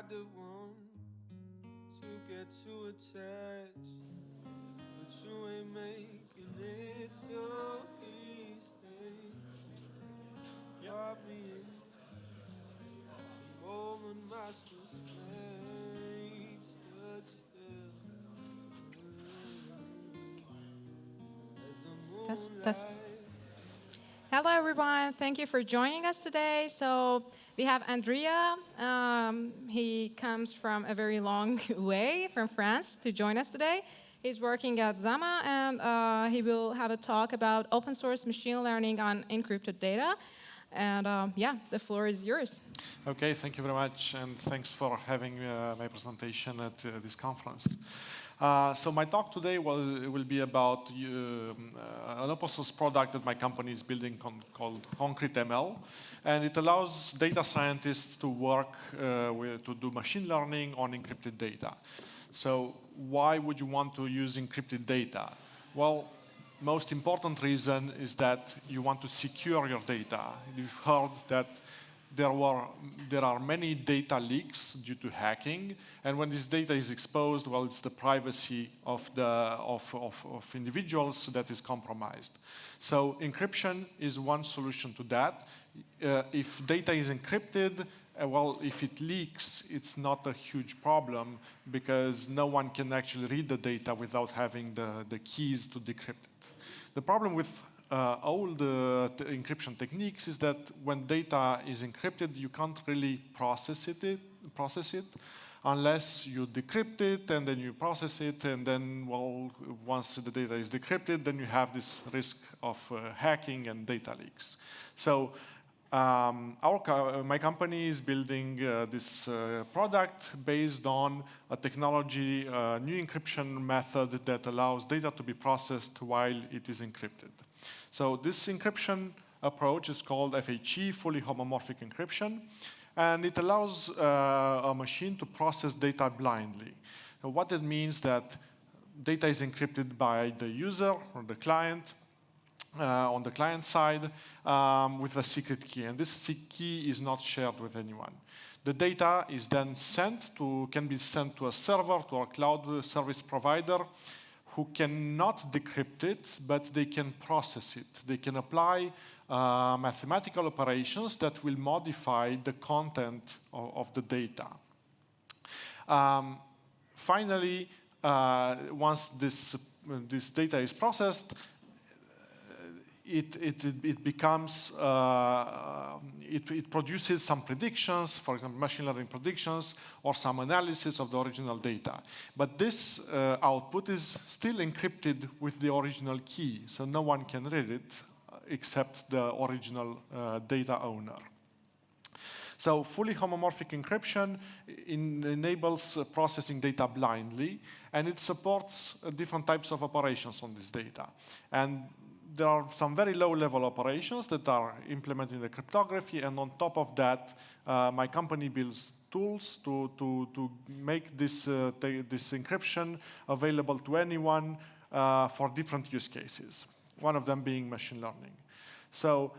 the one to get too attached, but you ain't making it so easy. Caught me in the moment my suspect stood still as the Test. moonlight. Hello, everyone. Thank you for joining us today. So we have Andrea. He comes from a very long way from France to join us today. He's working at Zama, and he will have a talk about open source machine learning on encrypted data. And yeah, the floor is yours. Okay, thank you very much, and thanks for having my presentation at this conference. So my talk today will be about an open source product that my company is building called ConcreteML, and it allows data scientists to work to do machine learning on encrypted data. So why would you want to use encrypted data? Well, most important reason is that you want to secure your data. You've heard that there are many data leaks due to hacking, and when this data is exposed, well, it's the privacy of individuals that is compromised. So encryption is one solution to that. If data is encrypted, well, if it leaks, it's not a huge problem because no one can actually read the data without having the keys to decrypt it. The problem with old encryption techniques is that when data is encrypted, you can't really process it unless you decrypt it and then you process it, and then, well, once the data is decrypted, then you have this risk of hacking and data leaks. So my company is building this product based on a technology, a new encryption method that allows data to be processed while it is encrypted. So this encryption approach is called FHE, fully homomorphic encryption, and it allows a machine to process data blindly. What it means that data is encrypted by the user or the client, on the client side with a secret key, and this key is not shared with anyone. The data is then can be sent to a server, to a cloud service provider, who cannot decrypt it, but they can process it. They can apply mathematical operations that will modify the content of the data. Finally, once this data is processed, it becomes, it produces some predictions, for example, machine learning predictions, or some analysis of the original data. But this output is still encrypted with the original key, so no one can read it except the original data owner. So fully homomorphic encryption enables processing data blindly, and it supports different types of operations on this data. And there are some very low-level operations that are implemented in the cryptography, and on top of that, my company builds tools to make this encryption available to anyone for different use cases, one of them being machine learning. So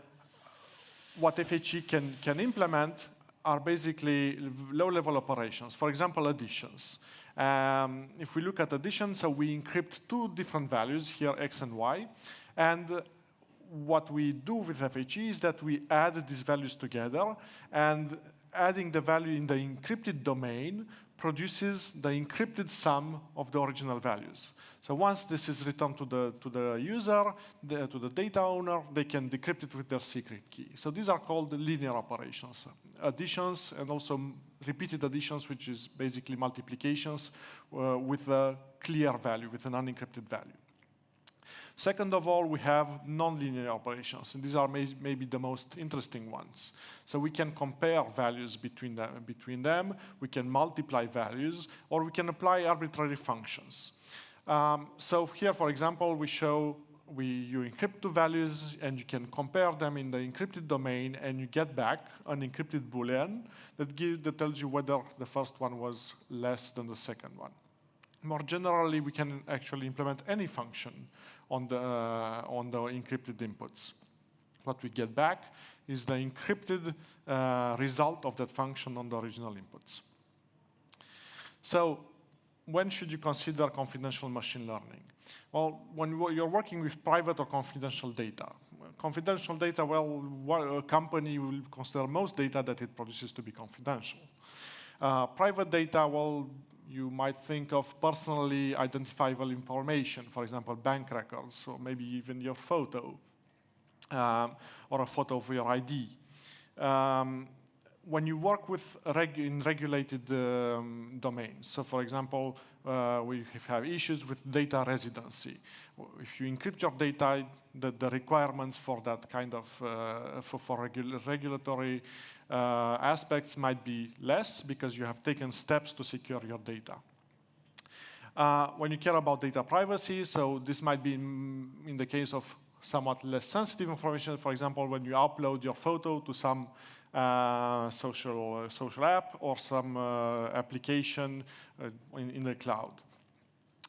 what FHE can implement are basically low-level operations, for example, additions. If we look at addition, so we encrypt two different values, here x and y, and what we do with FHE is that we add these values together, and adding the value in the encrypted domain produces the encrypted sum of the original values. So once this is returned to the user, to the data owner, they can decrypt it with their secret key. So these are called linear operations, additions, and also repeated additions, which is basically multiplications with a clear value, with an unencrypted value. Second of all, we have nonlinear operations, and these are maybe the most interesting ones. So we can compare values between them, we can multiply values, or we can apply arbitrary functions. So here, for example, you encrypt two values, and you can compare them in the encrypted domain, and you get back an encrypted Boolean that tells you whether the first one was less than the second one. More generally, we can actually implement any function on the encrypted inputs. What we get back is the encrypted result of that function on the original inputs. So when should you consider confidential machine learning? Well, when you're working with private or confidential data. Confidential data, well, a company will consider most data that it produces to be confidential. Private data, well, you might think of personally identifiable information, for example, bank records, or maybe even your photo, or a photo of your ID. When you work with in regulated domains, so for example, we have issues with data residency. If you encrypt your data, the requirements for that kind of regulatory aspects might be less because you have taken steps to secure your data. When you care about data privacy, so this might be in the case of somewhat less sensitive information. For example, when you upload your photo to some social app or some application in the cloud.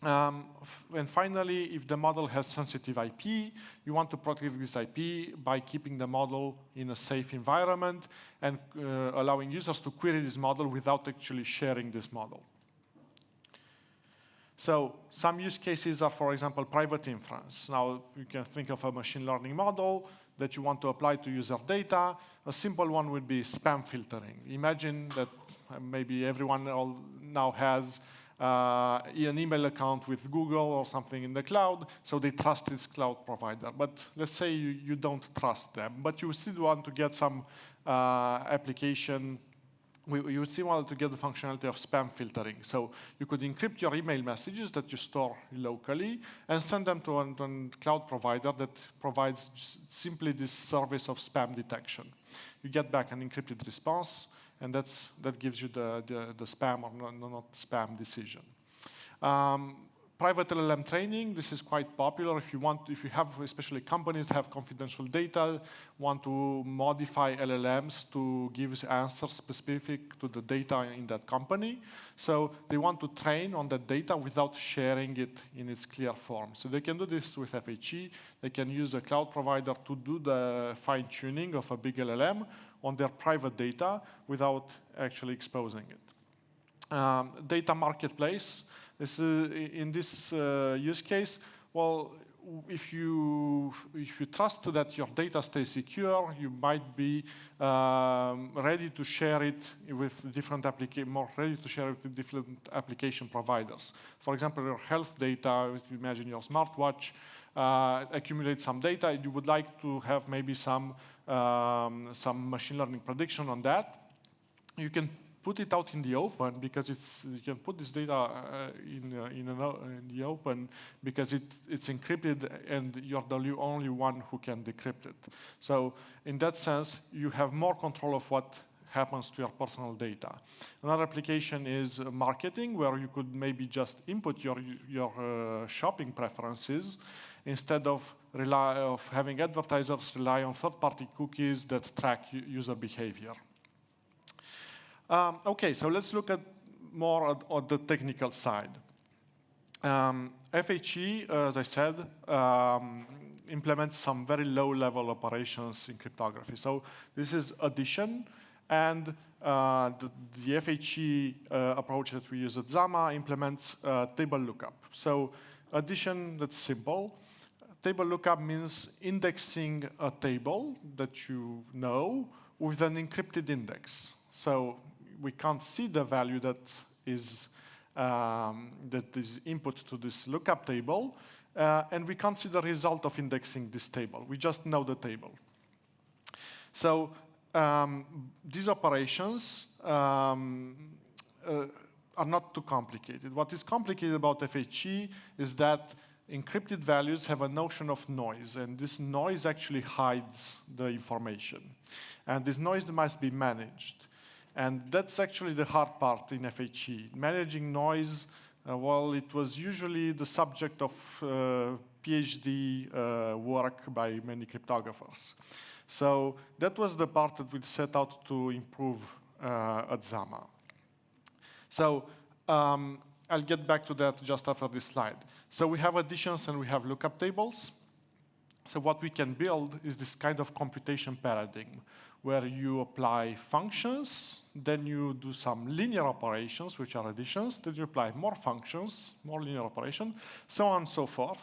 And finally, if the model has sensitive IP, you want to protect this IP by keeping the model in a safe environment and allowing users to query this model without actually sharing this model. So some use cases are, for example, private inference. Now, you can think of a machine learning model that you want to apply to user data. A simple one would be spam filtering. Imagine that maybe everyone now has an email account with Google or something in the cloud, so they trust its cloud provider. But let's say you don't trust them, but you still want to get some application. You would still want to get the functionality of spam filtering. So you could encrypt your email messages that you store locally and send them to a cloud provider that provides simply this service of spam detection. You get back an encrypted response, and that gives you the spam or not spam decision. Private LLM training, this is quite popular. If you have, especially companies that have confidential data, want to modify LLMs to give answers specific to the data in that company. So they want to train on that data without sharing it in its clear form. So they can do this with FHE. They can use a cloud provider to do the fine-tuning of a big LLM on their private data without actually exposing it. Data marketplace. In this use case, well, if you trust that your data stays secure, you might be ready to share it with different application providers. For example, your health data. If you imagine your smartwatch accumulates some data, you would like to have maybe some machine learning prediction on that. You can put it out in the open because you can put this data in the open because it's encrypted and you're the only one who can decrypt it. So in that sense, you have more control of what happens to your personal data. Another application is marketing, where you could maybe just input your shopping preferences instead of having advertisers rely on third-party cookies that track user behavior. Okay, so let's look at more at the technical side. FHE, as I said, implements some very low-level operations in cryptography. So this is addition, and the FHE approach that we use at Zama implements table lookup. So addition, that's simple. Table lookup means indexing a table that you know with an encrypted index. So we can't see the value that is input to this lookup table, and we can't see the result of indexing this table. We just know the table. So these operations are not too complicated. What is complicated about FHE is that encrypted values have a notion of noise, and this noise actually hides the information. And this noise must be managed. And that's actually the hard part in FHE. Managing noise, well, it was usually the subject of PhD work by many cryptographers. So that was the part that we set out to improve at Zama. So I'll get back to that just after this slide. So we have additions and we have lookup tables. So what we can build is this kind of computation paradigm where you apply functions, then you do some linear operations, which are additions, then you apply more functions, more linear operation, so on and so forth.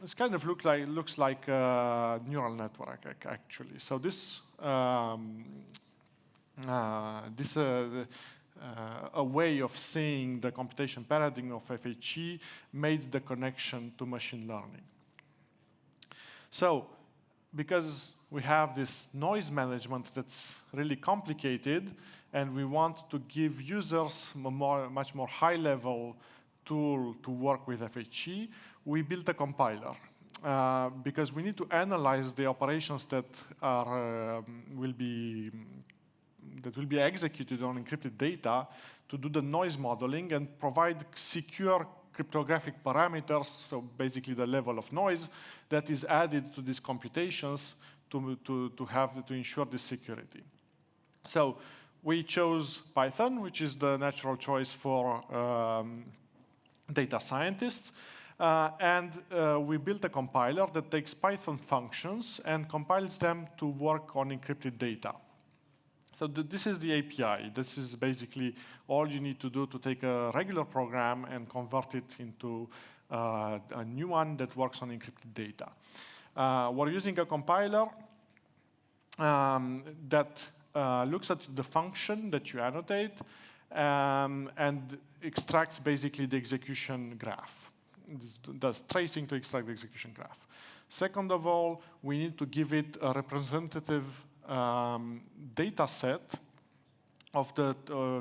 This kind of looks like a neural network, actually. So this a way of seeing the computation paradigm of FHE made the connection to machine learning. So, because we have this noise management that's really complicated, and we want to give users a much more high-level tool to work with FHE, we built a compiler. Because we need to analyze the operations that will be executed on encrypted data to do the noise modeling and provide secure cryptographic parameters, so basically the level of noise that is added to these computations to ensure this security. So we chose Python, which is the natural choice for data scientists. And we built a compiler that takes Python functions and compiles them to work on encrypted data. So this is the API. This is basically all you need to do to take a regular program and convert it into a new one that works on encrypted data. We're using a compiler that looks at the function that you annotate and extracts basically the execution graph. It does tracing to extract the execution graph. Second of all, we need to give it a representative data set of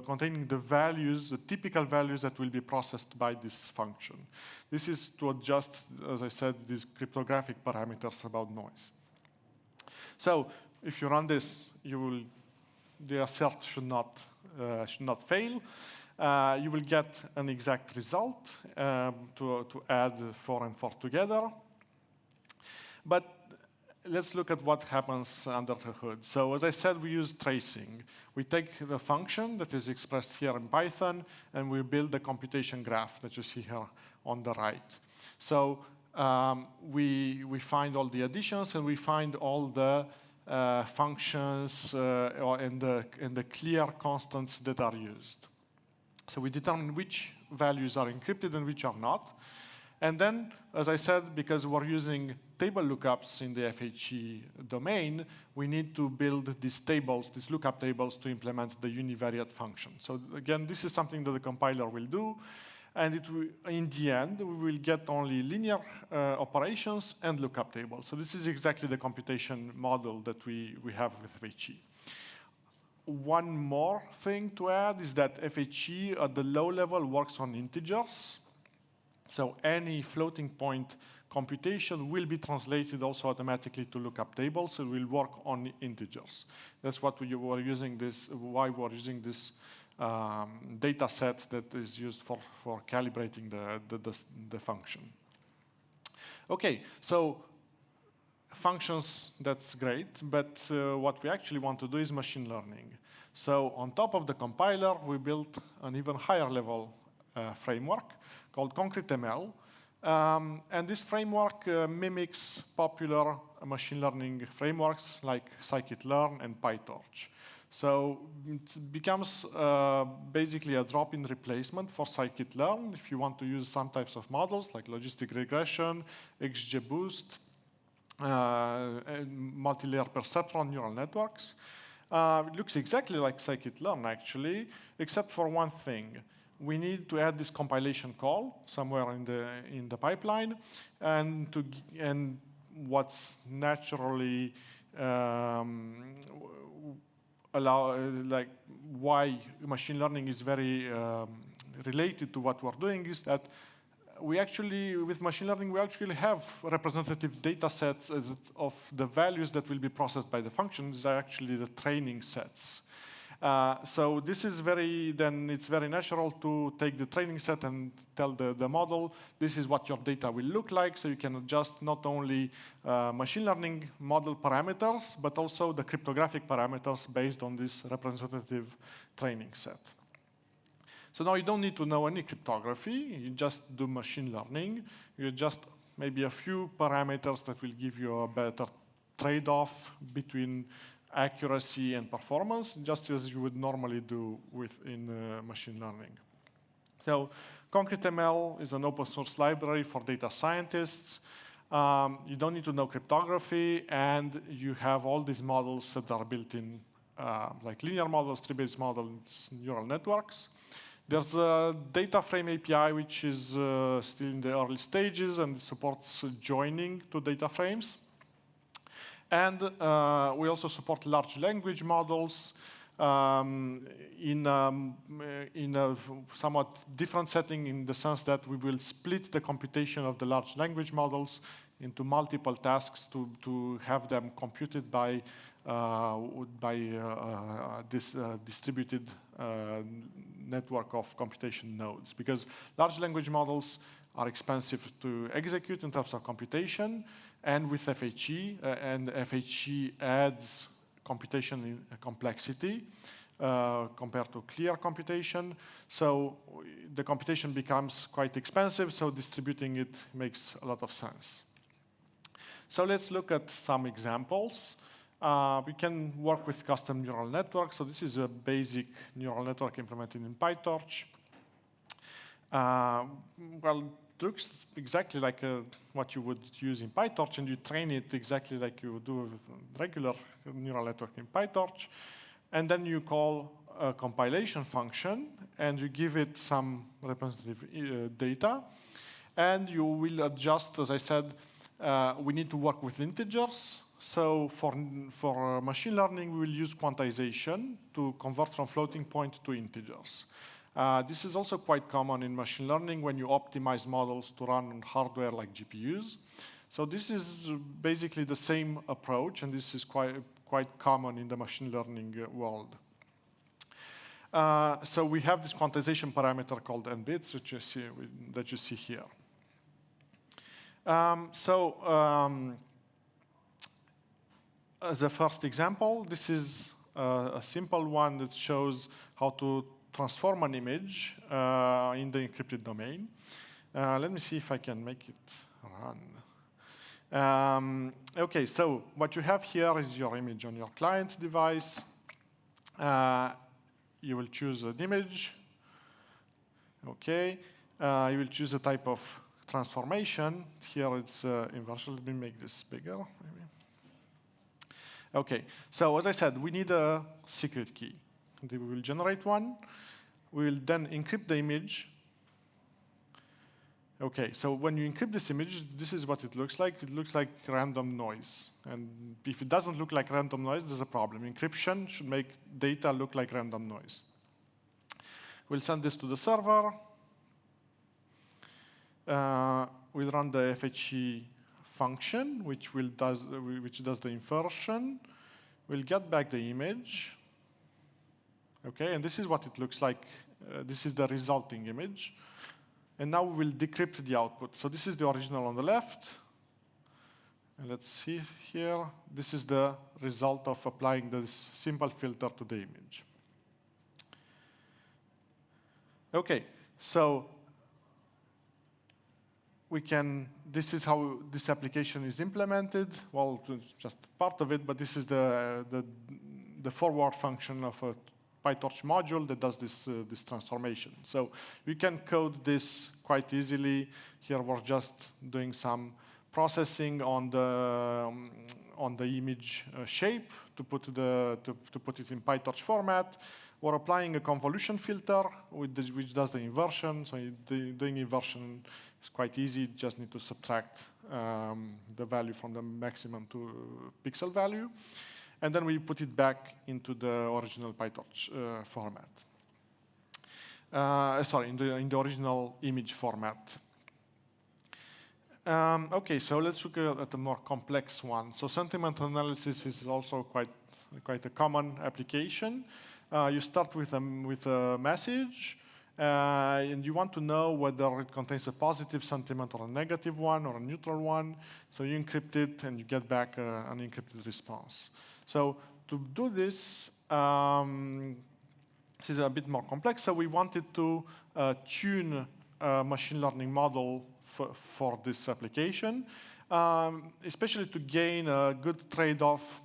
containing the values, the typical values that will be processed by this function. This is to adjust, as I said, these cryptographic parameters about noise. So if you run this, the assert should not fail. You will get an exact result to add 4 and 4 together. But let's look at what happens under the hood. So as I said, we use tracing. We take the function that is expressed here in Python, and we build the computation graph that you see here on the right. So we find all the additions, and we find all the functions and the clear constants that are used. So we determine which values are encrypted and which are not. And then, as I said, because we're using table lookups in the FHE domain, we need to build these tables, these lookup tables, to implement the univariate function. So again, this is something that the compiler will do. And in the end, we will get only linear operations and lookup tables. So this is exactly the computation model that we have with FHE. One more thing to add is that FHE at the low level works on integers. So any floating point computation will be translated also automatically to lookup tables. It will work on integers. That's what we were using this, why we're using this data set that is used for calibrating the function. Okay, so functions, that's great, but what we actually want to do is machine learning. So on top of the compiler, we built an even higher level framework called ConcreteML. And this framework mimics popular machine learning frameworks like scikit-learn and PyTorch. So it becomes basically a drop-in replacement for scikit-learn if you want to use some types of models like logistic regression, XGBoost, multi-layer perceptron neural networks. It looks exactly like scikit-learn, actually, except for one thing. We need to add this compilation call somewhere in the pipeline, and what's naturally why machine learning is very related to what we're doing is that with machine learning, we actually have representative data sets of the values that will be processed by the functions are actually the training sets. So this is it's very natural to take the training set and tell the model, this is what your data will look like, so you can adjust not only machine learning model parameters, but also the cryptographic parameters based on this representative training set. So now you don't need to know any cryptography, you just do machine learning, you just maybe a few parameters that will give you a better trade-off between accuracy and performance, just as you would normally do in machine learning. So ConcreteML is an open source library for data scientists. You don't need to know cryptography, and you have all these models that are built in, like linear models, tree-based models, neural networks. There's a data frame API, which is still in the early stages and supports joining to data frames. And we also support large language models in a somewhat different setting, in the sense that we will split the computation of the large language models into multiple tasks to have them computed by this distributed network of computation nodes. Because large language models are expensive to execute in terms of computation, and with FHE, and FHE adds computation in complexity compared to clear computation. So the computation becomes quite expensive, so distributing it makes a lot of sense. So let's look at some examples. We can work with custom neural networks. So this is a basic neural network implemented in PyTorch. Well, it looks exactly like what you would use in PyTorch, and you train it exactly like you would do with a regular neural network in PyTorch. And then you call a compilation function, and you give it some representative data. And you will adjust, as I said, we need to work with integers. So for machine learning, we will use quantization to convert from floating point to integers. This is also quite common in machine learning when you optimize models to run on hardware like GPUs. So this is basically the same approach, and this is quite common in the machine learning world. So we have this quantization parameter called n-bits, which that you see here. As a first example, this is a simple one that shows how to transform an image in the encrypted domain. Let me see if I can make it run. OK, so what you have here is your image on your client device. You will choose an image. OK, you will choose a type of transformation. Here it's inversion. Let me make this bigger, maybe. OK, so as I said, we need a secret key. We will generate one. We will then encrypt the image. OK, so when you encrypt this image, this is what it looks like. It looks like random noise. And if it doesn't look like random noise, there's a problem. Encryption should make data look like random noise. We'll send this to the server. We'll run the FHE function, which does the inversion. We'll get back the image. OK, and this is what it looks like. This is the resulting image. And now we will decrypt the output. So this is the original on the left. And let's see here. This is the result of applying this simple filter to the image. OK, so this is how this application is implemented. Well, it's just part of it, but this is the forward function of a PyTorch module that does this transformation. So we can code this quite easily. Here we're just doing some processing on the image shape to put it in PyTorch format. We're applying a convolution filter which does the inversion. So doing inversion is quite easy. You just need to subtract the value from the maximum to pixel value. And then we put it back into the original PyTorch format. Sorry, in the original image format. OK, so let's look at a more complex one. So sentiment analysis is also quite a common application. You start with a message, and you want to know whether it contains a positive sentiment or a negative one or a neutral one. So you encrypt it, and you get back an encrypted response. So to do this, this is a bit more complex. So we wanted to tune a machine learning model for this application, especially to gain a good trade-off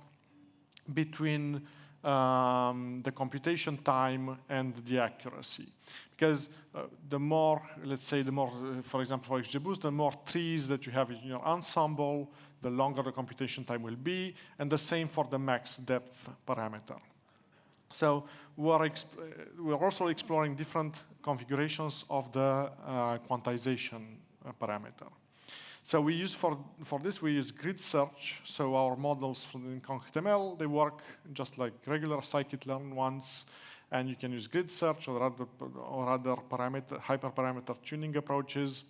between the computation time and the accuracy. Because the more, let's say, for example, for XGBoost, the more trees that you have in your ensemble, the longer the computation time will be, and the same for the max depth parameter. So we're also exploring different configurations of the quantization parameter. So we use for this, we use grid search. So our models in ConcML, they work just like regular scikit-learn ones. And you can use grid search or other hyperparameter tuning approaches.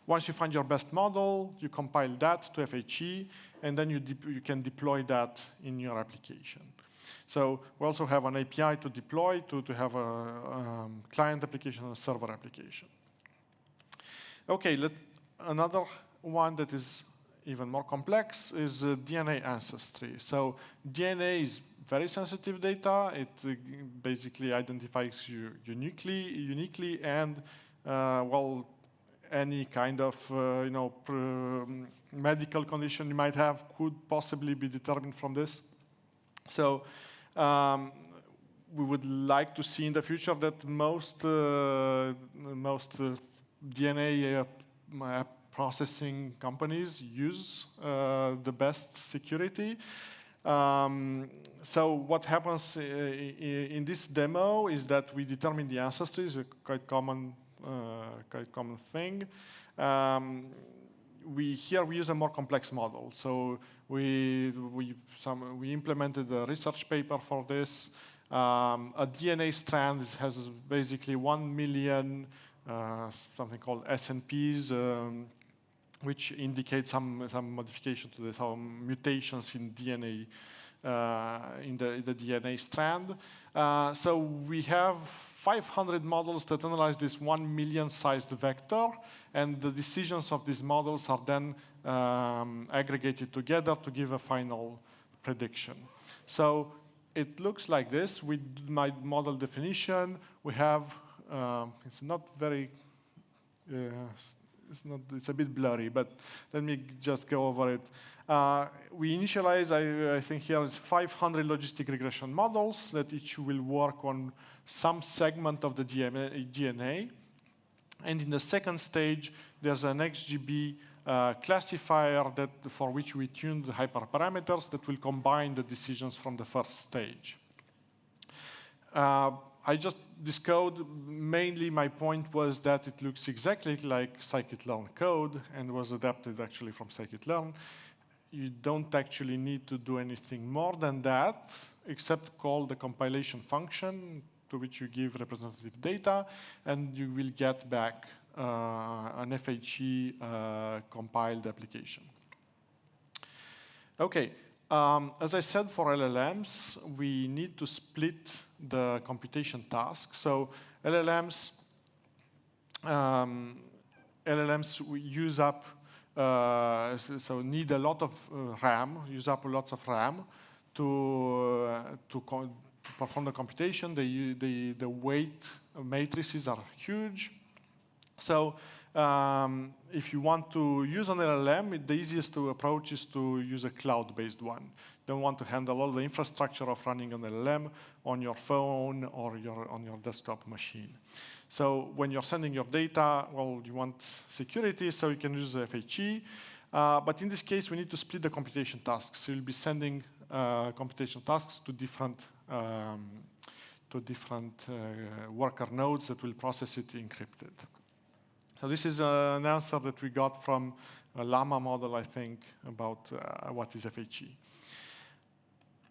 Once you find your best model, you compile that to FHE, and then you can deploy that in your application. So we also have an API to deploy to have a client application and a server application. Okay, another one that is even more complex is DNA ancestry. So DNA is very sensitive data. It basically identifies you uniquely, and well, any kind of medical condition you might have could possibly be determined from this. So we would like to see in the future that most DNA processing companies use the best security. So what happens in this demo is that we determine the ancestry. Is a quite common thing. Here we use a more complex model. So we implemented a research paper for this. A DNA strand has basically 1 million something called SNPs, which indicate some modification to this, some mutations in DNA, in the DNA strand. So we have 500 models that analyze this 1 million sized vector, and the decisions of these models are then aggregated together to give a final prediction. So it looks like this. With my model definition, we have, it's not very, it's a bit blurry, but let me just go over it. We initialize, I think here is 500 logistic regression models that each will work on some segment of the DNA. And in the second stage, there's an XGB classifier for which we tune the hyperparameters that will combine the decisions from the first stage. This code, mainly my point was that it looks exactly like scikit-learn code and was adapted actually from scikit-learn. You don't actually need to do anything more than that, except call the compilation function to which you give representative data, and you will get back an FHE compiled application. Okay, as I said, for LLMs, we need to split the computation task. So LLMs we use up, so need a lot of RAM, use up lots of RAM to perform the computation. The weight matrices are huge. So if you want to use an LLM, the easiest approach is to use a cloud-based one. You don't want to handle all the infrastructure of running an LLM on your phone or on your desktop machine. So when you're sending your data, well, you want security, so you can use FHE. But in this case, we need to split the computation tasks. So you'll be sending computation tasks to different worker nodes that will process it encrypted. So this is an answer that we got from a Llama model, I think, about what is FHE.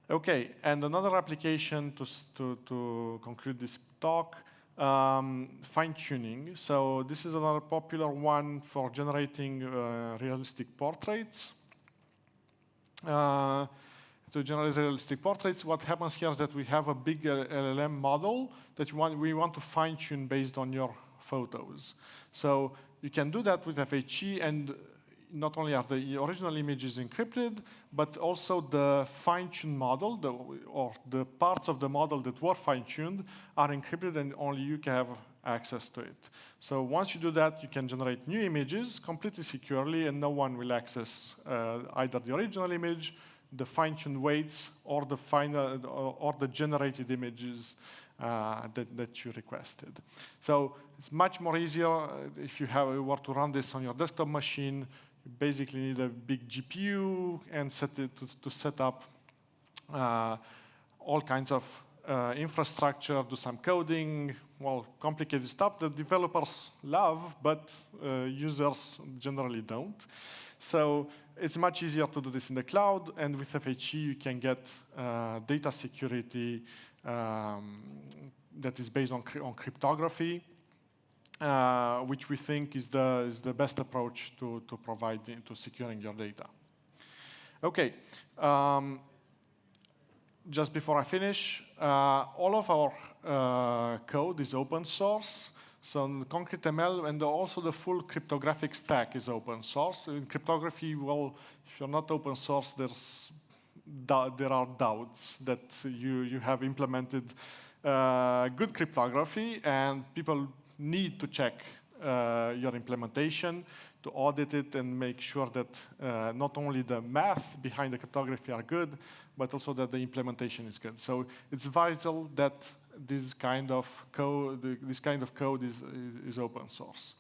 Okay, and another application to conclude this talk, fine-tuning. So this is another popular one for generating realistic portraits. To generate realistic portraits, what happens here is that we have a big LLM model that we want to fine-tune based on your photos. So you can do that with FHE, and not only are the original images encrypted, but also the fine-tuned model, or the parts of the model that were fine-tuned are encrypted, and only you can have access to it. So once you do that, you can generate new images completely securely, and no one will access either the original image, the fine-tuned weights, or the final or the generated images that you requested. So it's much more easier if you were to run this on your desktop machine. You basically need a big GPU and to set up all kinds of infrastructure, do some coding, well, complicated stuff that developers love, but users generally don't. So it's much easier to do this in the cloud, and with FHE you can get data security that is based on cryptography, which we think is the best approach to securing your data. Okay. Just before I finish, all of our code is open source. So ConcreteML and also the full cryptographic stack is open source. In cryptography, well, if you're not open source, there are doubts that you have implemented good cryptography, and people need to check your implementation, to audit it and make sure that not only the math behind the cryptography are good, but also that the implementation is good. So it's vital that this kind of code is open source.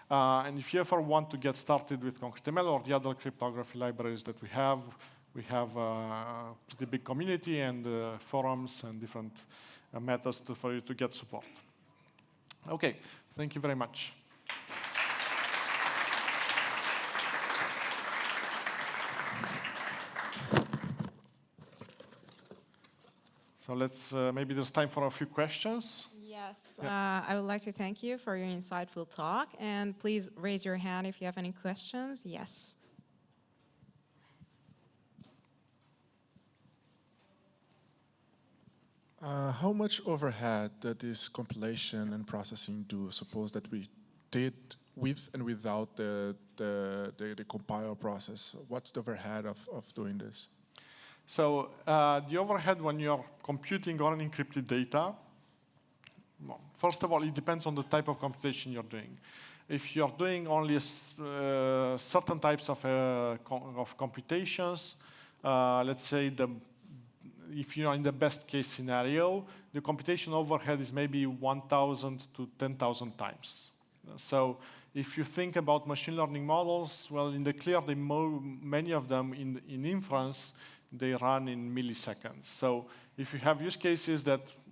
And if you ever want to get started with ConcreteML or the other cryptography libraries that we have a pretty big community and forums and different methods for you to get support. Okay, thank you very much. So let's, maybe there's time for a few questions. Yes, I would like to thank you for your insightful talk, and please raise your hand if you have any questions. Yes. How much overhead does this compilation and processing do? Suppose that we did with and without the compile process. What's the overhead of doing this? So the overhead when you're computing on encrypted data, well, first of all, it depends on the type of computation you're doing. If you're doing only certain types of computations, let's say if you're in the best case scenario, the computation overhead is maybe 1,000 to 10,000 times. So if you think about machine learning models, well, in the clear, many of them in inference, they run in milliseconds. So if you have use cases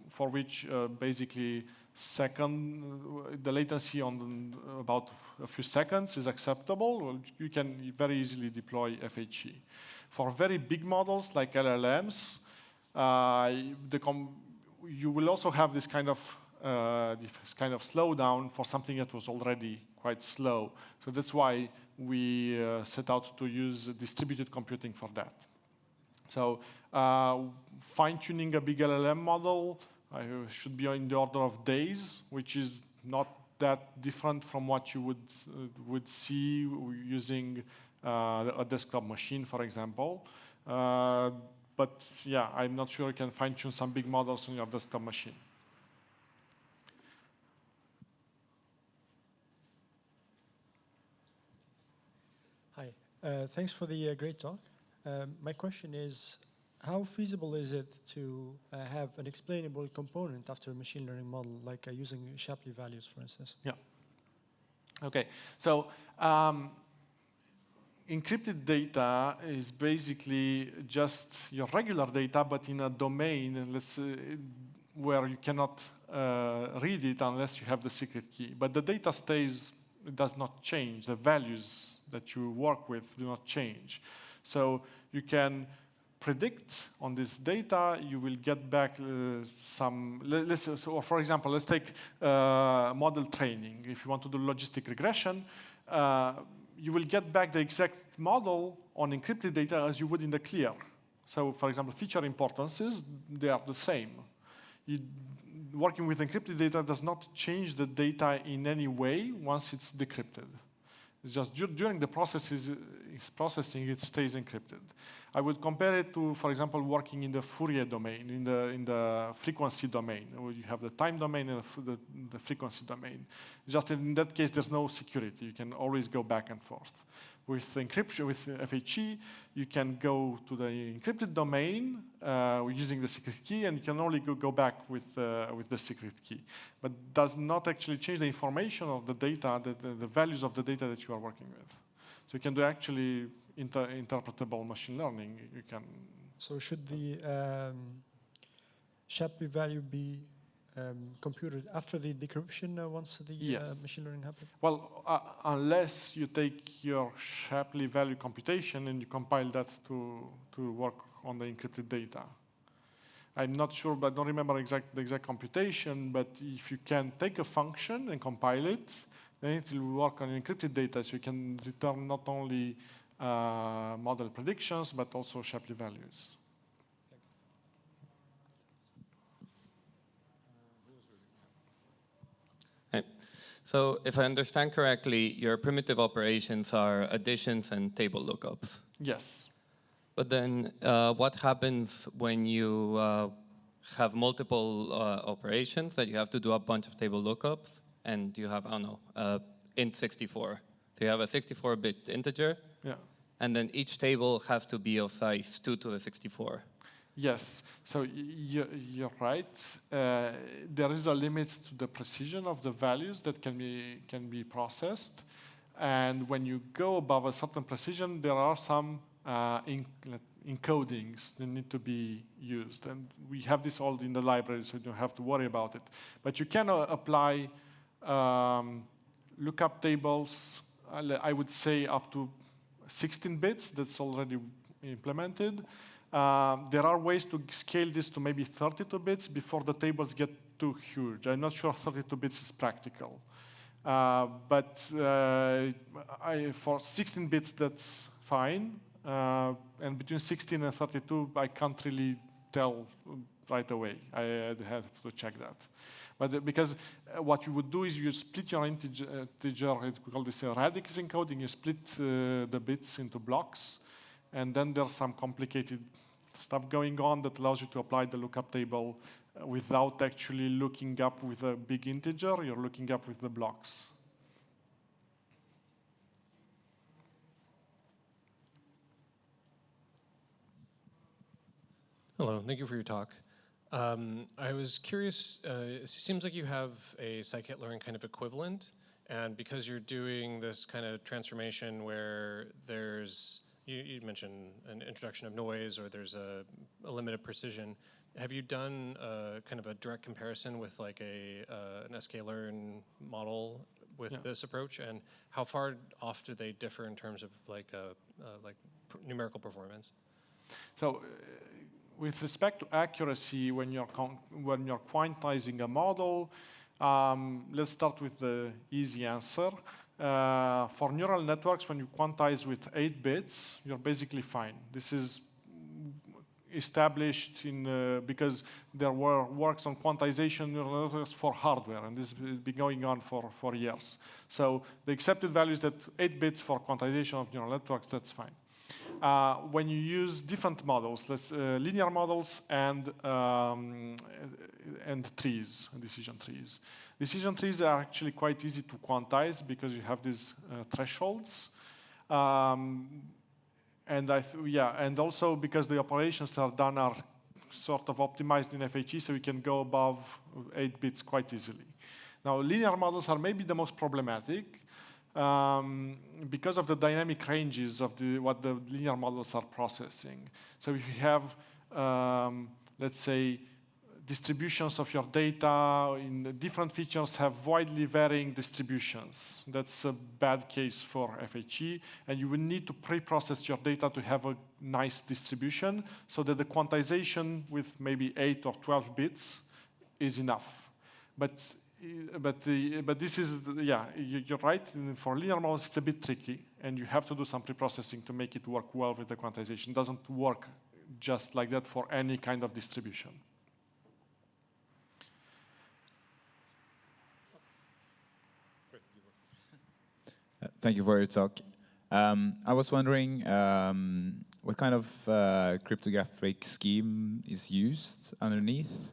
for which basically the latency on about a few seconds is acceptable, well, you can very easily deploy FHE. For very big models like LLMs, you will also have this kind of slowdown for something that was already quite slow. So that's why we set out to use distributed computing for that. So fine-tuning a big LLM model should be in the order of days, which is not that different from what you would see using a desktop machine, for example. But yeah, I'm not sure you can fine-tune some big models on your desktop machine. Hi, thanks for the great talk. My question is, how feasible is it to have an explainable component after a machine learning model, like using Shapley values, for instance? Yeah. Okay, so encrypted data is basically just your regular data, but in a domain, let's say, where you cannot read it unless you have the secret key. But the data stays, it does not change. The values that you work with do not change. So you can predict on this data, you will get back so for example, let's take model training. If you want to do logistic regression, you will get back the exact model on encrypted data as you would in the clear. So for example, feature importances, they are the same. Working with encrypted data does not change the data in any way once it's decrypted. It's just during the process, is processing, it stays encrypted. I would compare it to, for example, working in the Fourier domain, in the frequency domain, where you have the time domain and the frequency domain. Just in that case, there's no security. You can always go back and forth. With encryption, with FHE, you can go to the encrypted domain using the secret key, and you can only go back with the secret key. But does not actually change the information of the data, the values of the data that you are working with. So you can do actually interpretable machine learning. You can. So should the Shapley value be computed after the decryption once the Yes. machine learning happens? Well, unless you take your Shapley value computation and you compile that to work on the encrypted data. I'm not sure, but I don't remember the exact computation, but if you can take a function and compile it, then it will work on encrypted data, so you can return not only model predictions, but also Shapley values. So if I understand correctly, your primitive operations are additions and table lookups. Yes. But then what happens when you have multiple operations that you have to do a bunch of table lookups and you have, I don't know, int 64. So you have a 64-bit integer, Yeah. and then each table has to be of size 2 to the 64. Yes, so you're right. There is a limit to the precision of the values that can be processed, and when you go above a certain precision, there are some encodings that need to be used, and we have this all in the library, so you don't have to worry about it. But you can apply lookup tables. I would say up to 16 bits. That's already implemented. There are ways to scale this to maybe 32 bits before the tables get too huge. I'm not sure 32 bits is practical. But for 16 bits, that's fine. And between 16 and 32, I can't really tell right away. I have to check that. But because what you would do is you split your integer, we call this a radix encoding, you split the bits into blocks. And then there's some complicated stuff going on that allows you to apply the lookup table without actually looking up with a big integer. You're looking up with the blocks. Hello, thank you for your talk. I was curious, it seems like you have a scikit-learn kind of equivalent, and because you're doing this kind of transformation where there's you mentioned an introduction of noise, or there's a limited precision. Have you done kind of a direct comparison with like an sklearn model with this approach, and how far off do they differ in terms of like numerical performance? So, with respect to accuracy, when you're quantizing a model, let's start with the easy answer. For neural networks, when you quantize with 8 bits, you're basically fine. This is established because there were works on quantization neural networks for hardware, and this has been going on for years. So the accepted value is that 8 bits for quantization of neural networks, that's fine. When you use different models, linear models and trees, decision trees. Decision trees are actually quite easy to quantize because you have these thresholds. And also because the operations that are done are sort of optimized in FHE, so we can go above 8 bits quite easily. Now, linear models are maybe the most problematic because of the dynamic ranges of what the linear models are processing. So if you have, let's say, distributions of your data in different features have widely varying distributions. That's a bad case for FHE, and you will need to pre-process your data to have a nice distribution so that the quantization with maybe 8 or 12 bits is enough. But this is, you're right, for linear models it's a bit tricky, and you have to do some pre-processing to make it work well with the quantization. It doesn't work just like that for any kind of distribution. Thank you for your talk. I was wondering what kind of cryptographic scheme is used underneath.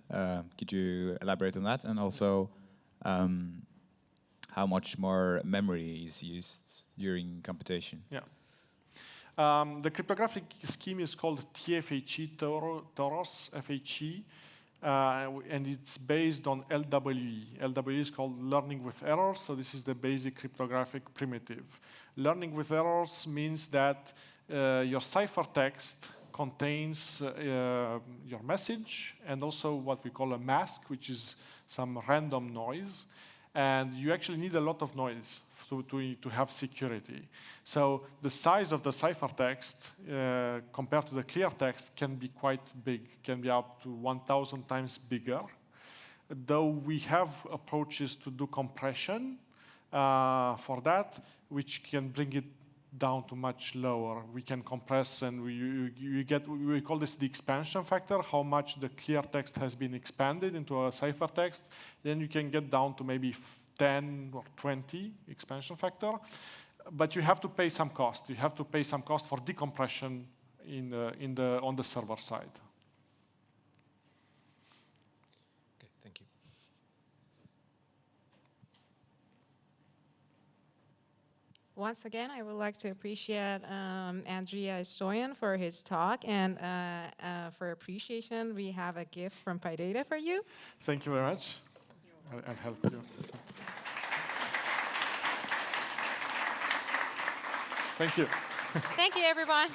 Could you elaborate on that? And also, how much more memory is used during computation? Yeah. The cryptographic scheme is called TFHE, Toros FHE, and it's based on LWE. LWE is called learning with errors, so this is the basic cryptographic primitive. Learning with errors means that your ciphertext contains your message and also what we call a mask, which is some random noise. And you actually need a lot of noise to have security. So the size of the ciphertext compared to the clear text can be quite big, can be up to 1,000 times bigger. Though we have approaches to do compression for that, which can bring it down to much lower. We can compress and we call this the expansion factor, how much the clear text has been expanded into a ciphertext. Then you can get down to maybe 10 or 20 expansion factor, but you have to pay some cost. You have to pay some cost for decompression on the server side. Okay, thank you. Once again, I would like to appreciate Andrei Stoian for his talk, and for appreciation, we have a gift from PyData for you. Thank you very much. I'll help you. Thank you. Thank you, everyone.